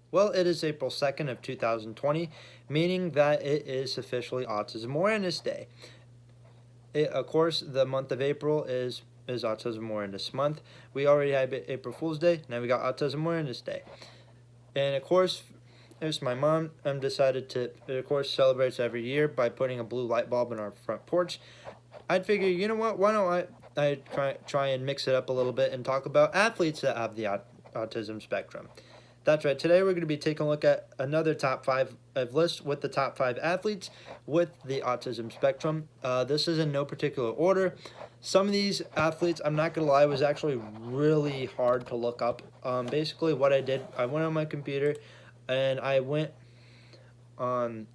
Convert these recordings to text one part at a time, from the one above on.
Well, it is April 2nd of 2020, meaning that it is officially Autism Awareness Day. Of course, the month of April is Autism Awareness Month. We already had April Fool's Day, now we got Autism Awareness Day. And of course, there's my mom decided to, of course, celebrates every year by putting a blue light bulb in our front porch. I'd figure, you know what, why don't I try and mix it up a little bit and talk about athletes that have the autism spectrum. That's right. Today we're going to be taking a look at another top 5 list with the top 5 athletes with the autism spectrum. This is in no particular order. Some of these athletes, I'm not going to lie, was actually really hard to look up. Basically, what I did, I went on my computer and I went on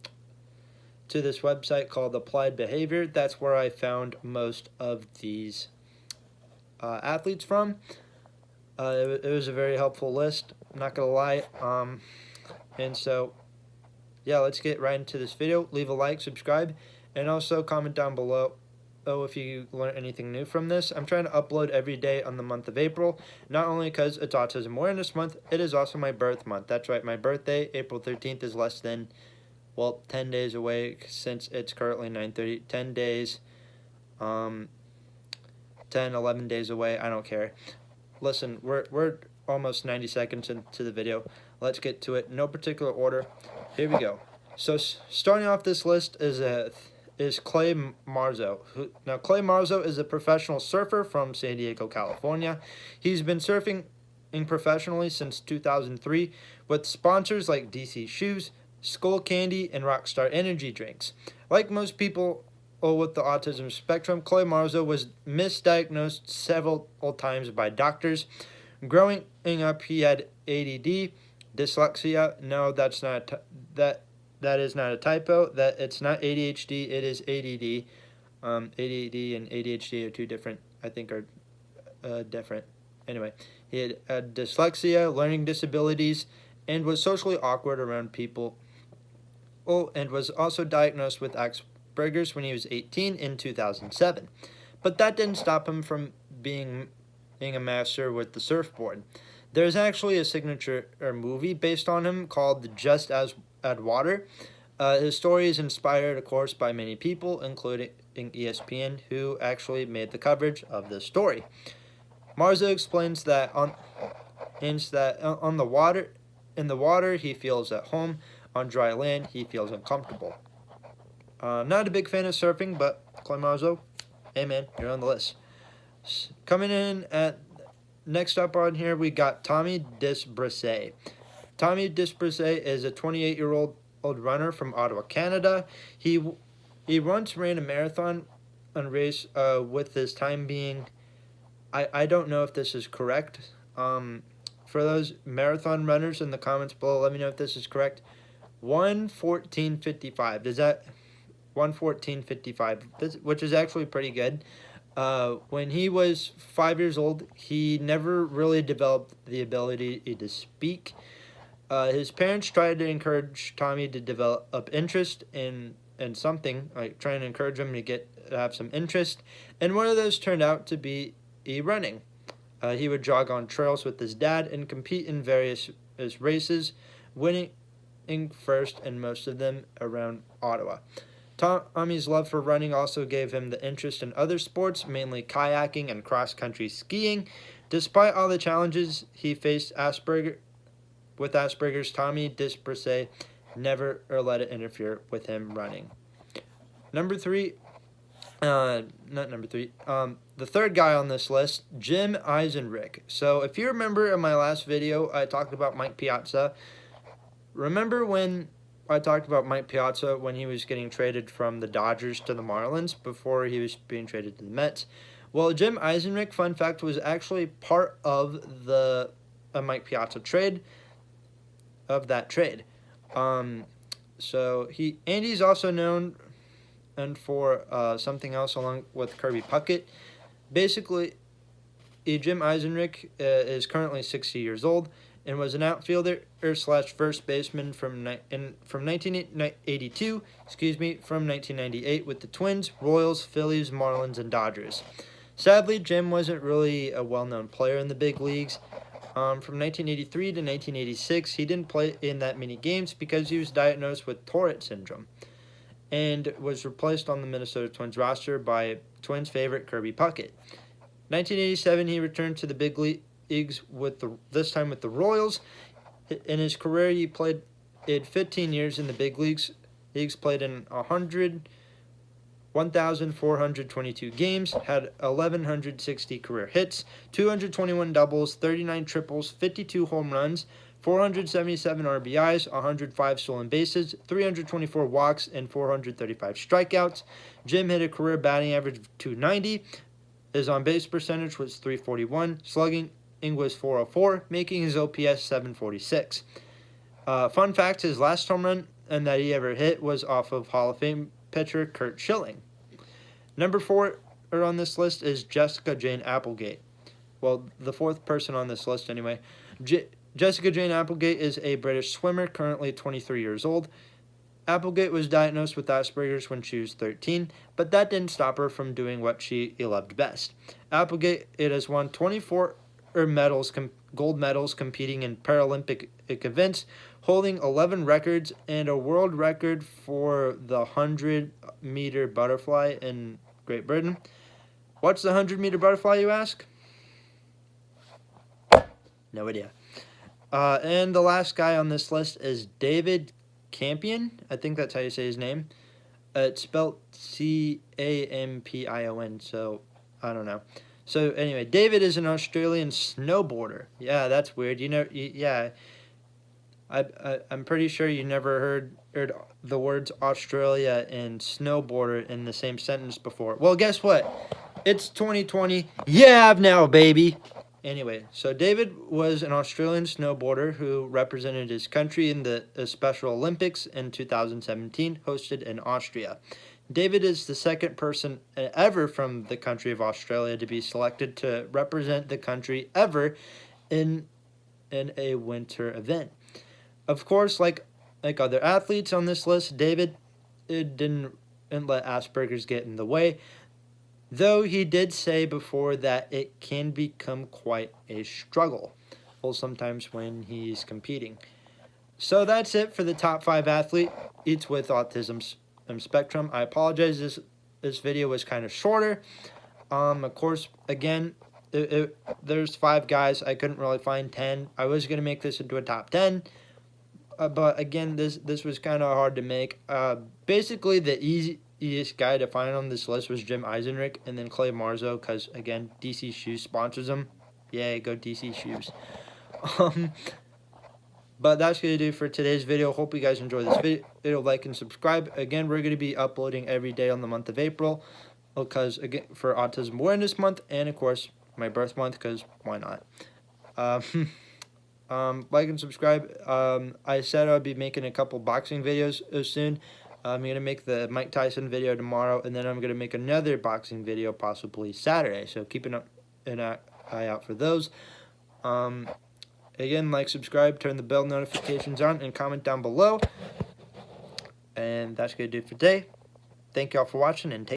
to this website called Applied Behavior. That's where I found most of these athletes from. It was a very helpful list, I'm not gonna lie. And so, yeah, let's get right into this video. Leave a like, subscribe, and also comment down below if you learned anything new from this. I'm trying to upload every day on the month of April, not only because it's Autism Awareness Month, it is also my birth month. That's right, my birthday, April 13th, is less than, well, 10 days away since it's currently 9:30. 10 days, 10, 11 days away, I don't care. Listen, we're almost 90 seconds into the video. Let's get to it. No particular order. Here we go. So starting off this list is Clay Marzo. Now, Clay Marzo is a professional surfer from San Diego, California. He's been surfing professionally since 2003 with sponsors like DC Shoes, Skull Candy, and Rockstar Energy drinks. Like most people with the autism spectrum, Clay Marzo was misdiagnosed several times by doctors. Growing up, he had ADD, dyslexia. No, that is not a typo. That it's not ADHD. It is ADD. ADD and ADHD are two different. I think are different. Anyway, he had dyslexia, learning disabilities, and was socially awkward around people. Oh, and was also diagnosed with Asperger's when he was 18 in 2007. But that didn't stop him from being a master with the surfboard. There's actually a signature movie based on him called Just as Add Water. His story is inspired, of course, by many people, including ESPN, who actually made the coverage of this story. Marzo explains that on the water, in the water, he feels at home. On dry land, he feels uncomfortable. Not a big fan of surfing, but Clay Marzo, hey man, you're on the list. Coming in at next up on here, we got Tommy Disbrase. Tommy Disbrase is a 28-year-old runner from Ottawa, Canada. He once ran a marathon race with his time being, I don't know if this is correct. For those marathon runners in the comments below, let me know if this is correct. 1:14:55. Does that 1:14:55, which is actually pretty good. When he was 5 years old, he never really developed the ability to speak. His parents tried to encourage Tommy to develop interest in something, like trying to encourage him to have some interest, and one of those turned out to be running. He would jog on trails with his dad and compete in various races, winning first in most of them around Ottawa. Tommy's love for running also gave him the interest in other sports, mainly kayaking and cross-country skiing. Despite all the challenges he faced with Asperger's, Tommy Disbrase never let it interfere with him running. Number 3, not number 3, the third guy on this list, Jim Eisenrich. So if you remember in my last video, I talked about Mike Piazza. Remember when I talked about Mike Piazza when he was getting traded from the Dodgers to the Marlins before he was being traded to the Mets? Well, Jim Eisenrich, fun fact, was actually part of the Mike Piazza trade, So he's also known for something else along with Kirby Puckett. Basically, Jim Eisenrich is currently 60 years old and was an outfielder / first baseman from 1982, from 1998 with the Twins, Royals, Phillies, Marlins, and Dodgers. Sadly, Jim wasn't really a well-known player in the big leagues. From 1983 to 1986, he didn't play in that many games because he was diagnosed with Tourette syndrome and was replaced on the Minnesota Twins roster by Twins favorite Kirby Puckett. 1987, he returned to the big leagues this time with the Royals. In his career, he played in 15 years in the big leagues. He's played in 1,422 games, had 1,160 career hits, 221 doubles, 39 triples, 52 home runs, 477 RBIs, 105 stolen bases, 324 walks, and 435 strikeouts. Jim hit a career batting average of .290. His on-base percentage was .341. Slugging was .404, making his OPS .746. Fun fact, his last home run and that he ever hit was off of Hall of Fame pitcher Curt Schilling. Number 4 on this list is Jessica Jane Applegate. Well, the 4th person on this list anyway. Jessica Jane Applegate is a British swimmer, currently 23 years old. Applegate was diagnosed with Asperger's when she was 13, but that didn't stop her from doing what she loved best. Applegate has won 24 gold medals competing in Paralympic events, holding 11 records and a world record for the 100-meter butterfly in Great Britain. What's the 100-meter butterfly, you ask? No idea. And the last guy on this list is David Campion. I think that's how you say his name. It's spelled Campion, so I don't know. So anyway, David is an Australian snowboarder. Yeah, that's weird. Yeah, I'm pretty sure you never heard the words Australia and snowboarder in the same sentence before. Well, guess what? It's 2020. Yeah, now, baby. Anyway, so David was an Australian snowboarder who represented his country in the Special Olympics in 2017, hosted in Austria. David is the second person ever from the country of Australia to be selected to represent the country ever in a winter event. Of course, like other athletes on this list, David didn't let Asperger's get in the way, though he did say before that it can become quite a struggle, well, sometimes when he's competing. So that's it for the top 5 athletes with Autism Spectrum. I apologize, this video was kind of shorter. Of course, again, there's 5 guys. I couldn't really find 10. I was going to make this into a top 10. But again, this was kind of hard to make. Basically, the easiest guy to find on this list was Jim Eisenrich and then Clay Marzo, because again, DC Shoes sponsors them. Yay, go DC Shoes. But that's going to do for today's video. Hope you guys enjoyed this video. Like and subscribe. Again, we're going to be uploading every day on the month of April, because again, for Autism Awareness Month, and of course my birth month, because why not. Like and subscribe. I said I'd be making a couple boxing videos soon. I'm going to make the Mike Tyson video tomorrow, and then I'm going to make another boxing video possibly Saturday. So keep an eye out for those. Again, like, subscribe, turn the bell notifications on, and comment down below. And that's going to do it for today. Thank you all for watching, and take